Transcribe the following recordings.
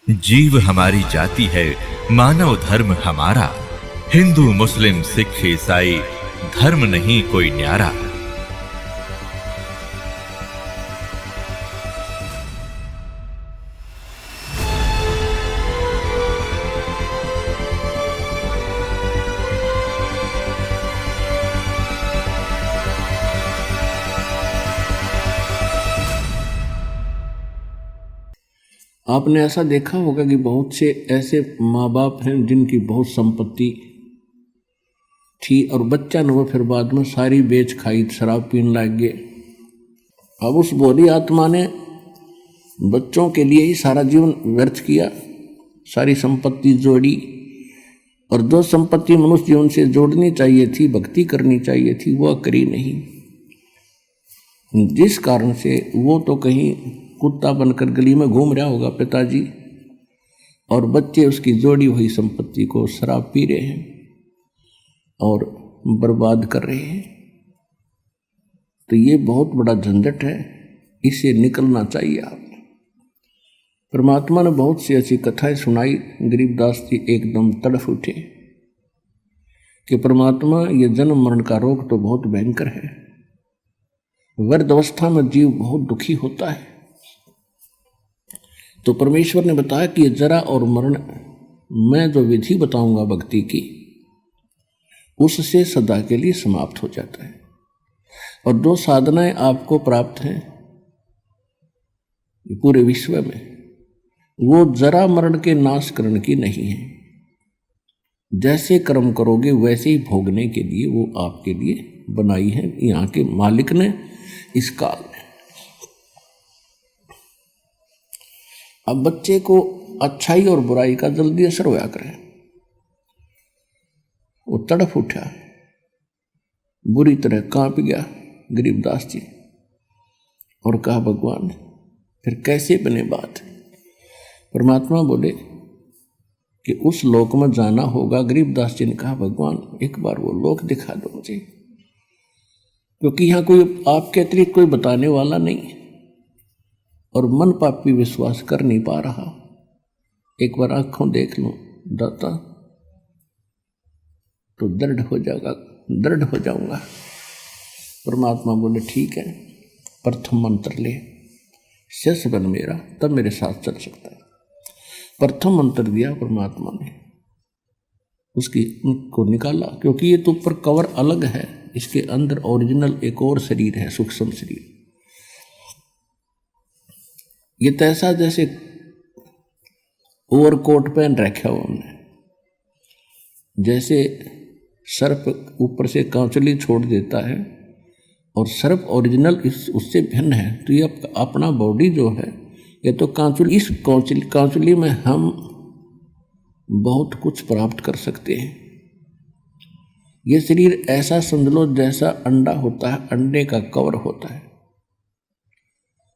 जीव हमारी जाति है, मानव धर्म हमारा। हिंदू मुस्लिम सिख ईसाई धर्म नहीं कोई न्यारा। आपने ऐसा देखा होगा कि बहुत से ऐसे माँ बाप हैं जिनकी बहुत संपत्ति थी और बच्चा न वो फिर बाद में सारी बेच खाई, शराब पीने लग गए। अब उस बोधी आत्मा ने बच्चों के लिए ही सारा जीवन व्यर्थ किया, सारी संपत्ति जोड़ी, और जो संपत्ति मनुष्य जीवन से जोड़नी चाहिए थी, भक्ति करनी चाहिए थी, वह करी नहीं। जिस कारण से वो तो कहीं कुत्ता बनकर गली में घूम रहा होगा पिताजी, और बच्चे उसकी जोड़ी हुई संपत्ति को शराब पी रहे हैं और बर्बाद कर रहे हैं। तो ये बहुत बड़ा झंझट है, इससे निकलना चाहिए आप। परमात्मा ने बहुत सी ऐसी कथाएं सुनाई, गरीबदास जी एकदम तड़फ उठे कि परमात्मा ये जन्म मरण का रोग तो बहुत भयंकर है। वृद्ध अवस्था में जीव बहुत दुखी होता है। तो परमेश्वर ने बताया कि ये जरा और मरण मैं जो विधि बताऊंगा भक्ति की, उससे सदा के लिए समाप्त हो जाता है। और जो साधनाएं आपको प्राप्त हैं पूरे विश्व में, वो जरा मरण के नाश करने की नहीं है। जैसे कर्म करोगे वैसे ही भोगने के लिए वो आपके लिए बनाई है यहाँ के मालिक ने इस काल में। अब बच्चे को अच्छाई और बुराई का जल्दी असर होया करे। वो तड़फ उठा, बुरी तरह कांप गया गरीबदास जी, और कहा भगवान फिर कैसे बने बात। परमात्मा बोले कि उस लोक में जाना होगा। गरीबदास जी ने कहा भगवान एक बार वो लोक दिखा दो मुझे, क्योंकि यहाँ कोई आपके अतिरिक्त कोई बताने वाला नहीं और मन पापी विश्वास कर नहीं पा रहा। एक बार आंखों देख लो दाता तो दृढ़ हो जाऊंगा। परमात्मा बोले ठीक है, प्रथम मंत्र ले, शेष बन मेरा, तब मेरे साथ चल सकता है। प्रथम मंत्र दिया परमात्मा ने, उसकी को निकाला, क्योंकि ये तो ऊपर कवर अलग है, इसके अंदर ओरिजिनल एक और शरीर है, सूक्ष्म शरीर। ये तैसा जैसे ओवरकोट पहन रखा हुआ हमने, जैसे सर्प ऊपर से कांचुली छोड़ देता है और सर्प ओरिजिनल उससे भिन्न है। तो ये अपना बॉडी जो है ये तो कांचुली, इस कांचुली में हम बहुत कुछ प्राप्त कर सकते हैं। ये शरीर ऐसा समझ लो जैसा अंडा होता है, अंडे का कवर होता है,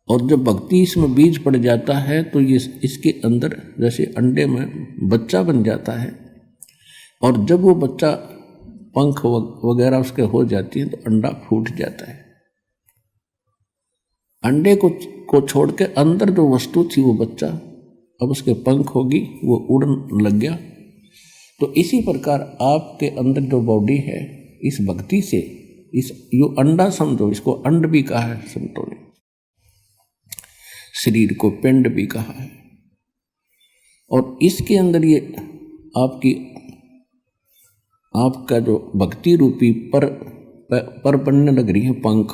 और जब भक्ति इसमें बीज पड़ जाता है तो ये इसके अंदर जैसे अंडे में बच्चा बन जाता है, और जब वो बच्चा पंख वगैरह उसके हो जाती है तो अंडा फूट जाता है। अंडे को छोड़ के अंदर जो वस्तु थी वो बच्चा, अब उसके पंख होगी, वो उड़न लग गया। तो इसी प्रकार आपके अंदर जो बॉडी है, इस भक्ति से इस यो अंडा समझो, इसको अंड भी कहा है संतों ने, शरीर को पिंड भी कहा है। और इसके अंदर ये आपका जो भक्ति रूपी पर बनने लग रही है पंख,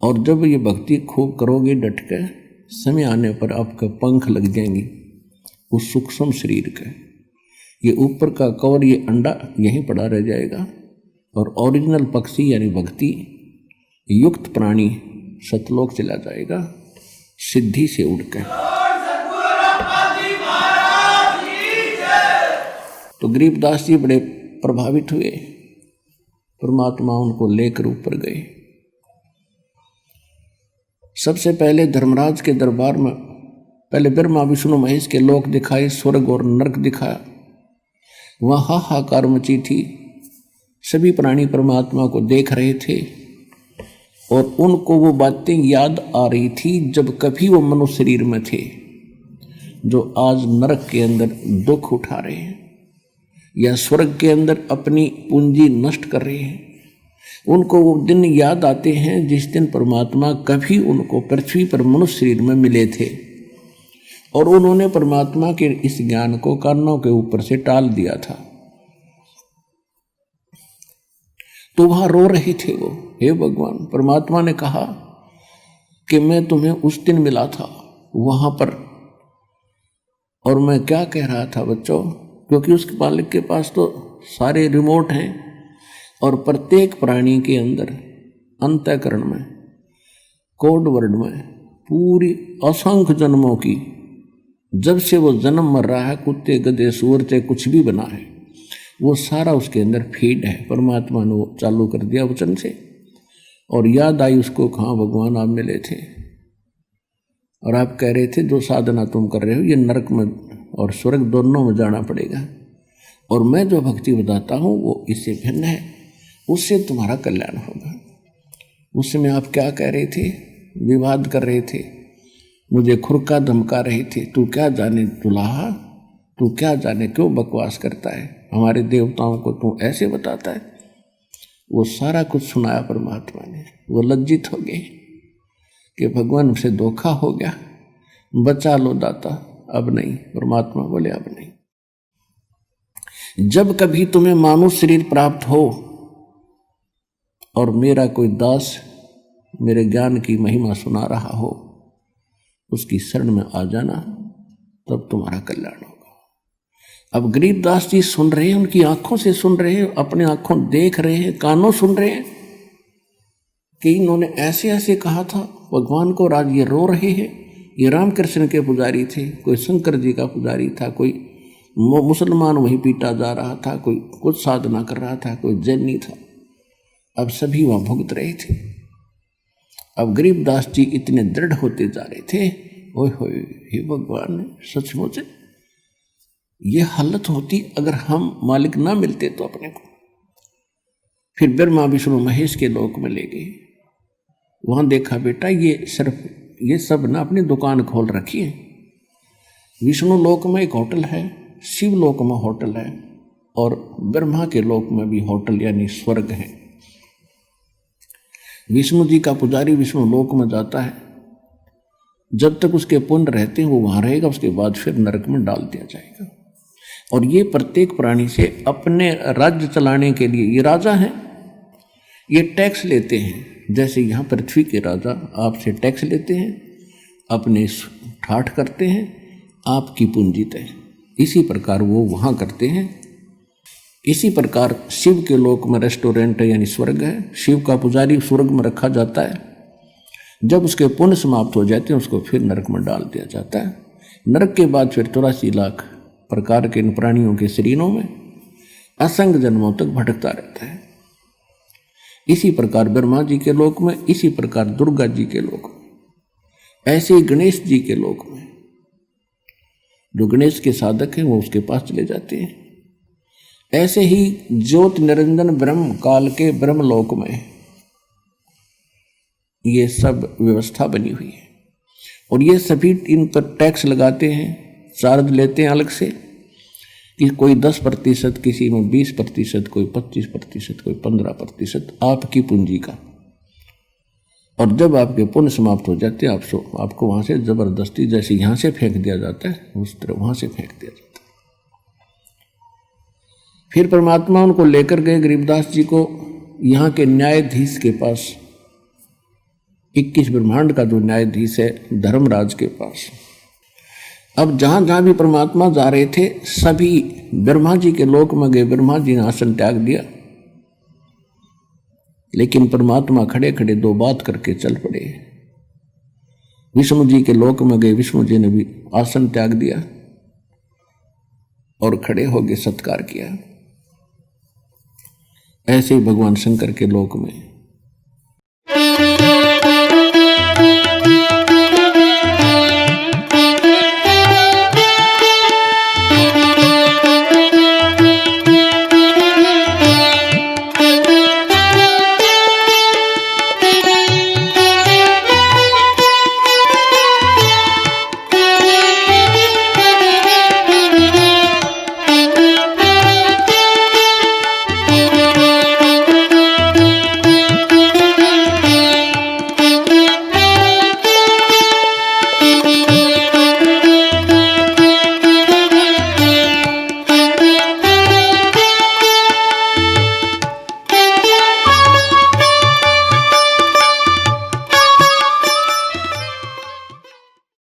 और जब ये भक्ति खूब करोगे डट के, समय आने पर आपका पंख लग जाएंगे उस सूक्ष्म शरीर का। ये ऊपर का कवर, ये अंडा यहीं पड़ा रह जाएगा, और ओरिजिनल पक्षी यानी भक्ति युक्त प्राणी सतलोक चला जाएगा सिद्धि से उड़कर। तो गरीबदास जी बड़े प्रभावित हुए, परमात्मा उनको लेकर ऊपर गए। सबसे पहले धर्मराज के दरबार में पहले ब्रह्मा विष्णु महेश के लोक दिखाए, स्वर्ग और नरक दिखाया। वहाँ हाहाकार मची थी, सभी प्राणी परमात्मा को देख रहे थे और उनको वो बातें याद आ रही थी जब कभी वो मनुष्य शरीर में थे। जो आज नरक के अंदर दुख उठा रहे हैं या स्वर्ग के अंदर अपनी पूंजी नष्ट कर रहे हैं, उनको वो दिन याद आते हैं जिस दिन परमात्मा कभी उनको पृथ्वी पर मनुष्य शरीर में मिले थे और उन्होंने परमात्मा के इस ज्ञान को कानों के ऊपर से टाल दिया था। तो वहां रो रहे थे वो, हे भगवान, परमात्मा ने कहा कि मैं तुम्हें उस दिन मिला था वहां पर, और मैं क्या कह रहा था बच्चों, क्योंकि उसके मालिक के पास तो सारे रिमोट हैं और प्रत्येक प्राणी के अंदर अंतःकरण में कोड वर्ड में पूरी असंख्य जन्मों की, जब से वो जन्म मर रहा है, कुत्ते गधे सूअर से कुछ भी बना है, वो सारा उसके अंदर फीड है। परमात्मा ने वो चालू कर दिया वचन से, और याद आई उसको, कहाँ भगवान आप मिले थे और आप कह रहे थे जो साधना तुम कर रहे हो ये नरक में और स्वर्ग दोनों में जाना पड़ेगा, और मैं जो भक्ति बताता हूँ वो इससे भिन्न है, उससे तुम्हारा कल्याण होगा। उस समय आप क्या कह रहे थे, विवाद कर रहे थे, मुझे खुरका धमका रहे थे, तू क्या जाने दुल्हा, तू क्या जाने क्यों बकवास करता है, हमारे देवताओं को तू ऐसे बताता है। वो सारा कुछ सुनाया परमात्मा ने। वो लज्जित हो गए कि भगवान से धोखा हो गया, बचा लो दाता, अब नहीं। परमात्मा बोले अब नहीं। जब कभी तुम्हें मानव शरीर प्राप्त हो और मेरा कोई दास मेरे ज्ञान की महिमा सुना रहा हो, उसकी शरण में आ जाना, तब तुम्हारा कल्याण होगा। अब गरीबदास जी सुन रहे हैं, उनकी आंखों से सुन रहे हैं, अपने आंखों देख रहे हैं, कानों सुन रहे हैं कि इन्होंने ऐसे ऐसे कहा था भगवान को, आज ये रो रहे हैं। ये रामकृष्ण के पुजारी थे, कोई शंकर जी का पुजारी था, कोई मुसलमान वहीं पीटा जा रहा था, कोई कुछ साधना कर रहा था, कोई जैनी था। अब सभी वहां भुगत रहे थे। अब गरीबदास जी इतने दृढ़ होते जा रहे थे, ओए होए, हे भगवान, सचमुच ये हालत होती अगर हम मालिक ना मिलते तो अपने को। फिर ब्रह्मा विष्णु महेश के लोक में ले गए। वहां देखा बेटा ये सब ना अपनी दुकान खोल रखी है। विष्णु लोक में एक होटल है, शिव लोक में होटल है, और ब्रह्मा के लोक में भी होटल यानी स्वर्ग है। विष्णु जी का पुजारी विष्णु लोक में जाता है, जब तक उसके पुण्य रहते हैं वो वहां रहेगा, उसके बाद फिर नरक में डाल दिया जाएगा। और ये प्रत्येक प्राणी से अपने राज्य चलाने के लिए, ये राजा हैं, ये टैक्स लेते हैं। जैसे यहाँ पृथ्वी के राजा आपसे टैक्स लेते हैं, अपने ठाठ करते हैं, आपकी पूंजी तय। इसी प्रकार वो वहाँ करते हैं। इसी प्रकार शिव के लोक में रेस्टोरेंट है यानी स्वर्ग है, शिव का पुजारी स्वर्ग में रखा जाता है। जब उसके पुण्य समाप्त हो जाते हैं उसको फिर नरक में डाल दिया जाता है। नरक के बाद फिर 84 लाख प्रकार के इन प्राणियों के शरीरों में असंख्य जन्मों तक भटकता रहता है। इसी प्रकार ब्रह्मा जी के लोक में, इसी प्रकार दुर्गा जी के लोक में, ऐसे ही गणेश जी के लोक में जो गणेश के साधक हैं वो उसके पास चले जाते हैं। ऐसे ही ज्योत निरंजन ब्रह्म काल के ब्रह्मलोक में ये सब व्यवस्था बनी हुई है, और ये सभी इन पर टैक्स लगाते हैं, चार्ज लेते हैं अलग से, कि कोई 10%, किसी में 20%, कोई 25%, कोई 15% आपकी पूंजी का। और जब आपके पुण्य समाप्त हो जाते हैं आपको वहां से जबरदस्ती, जैसे यहां से फेंक दिया जाता है उस तरह वहां से फेंक दिया जाता है। फिर परमात्मा उनको लेकर गए गरीबदास जी को यहाँ के न्यायाधीश के पास, 21 ब्रह्मांड का जो न्यायाधीश है धर्मराज के पास। अब जहां जहां भी परमात्मा जा रहे थे सभी ब्रह्मा जी के लोक में गए। ब्रह्मा जी ने आसन त्याग दिया, लेकिन परमात्मा खड़े खड़े 2 बात करके चल पड़े। विष्णु जी के लोक में गए, विष्णु जी ने भी आसन त्याग दिया और खड़े हो गए, सत्कार किया। ऐसे ही भगवान शंकर के लोक में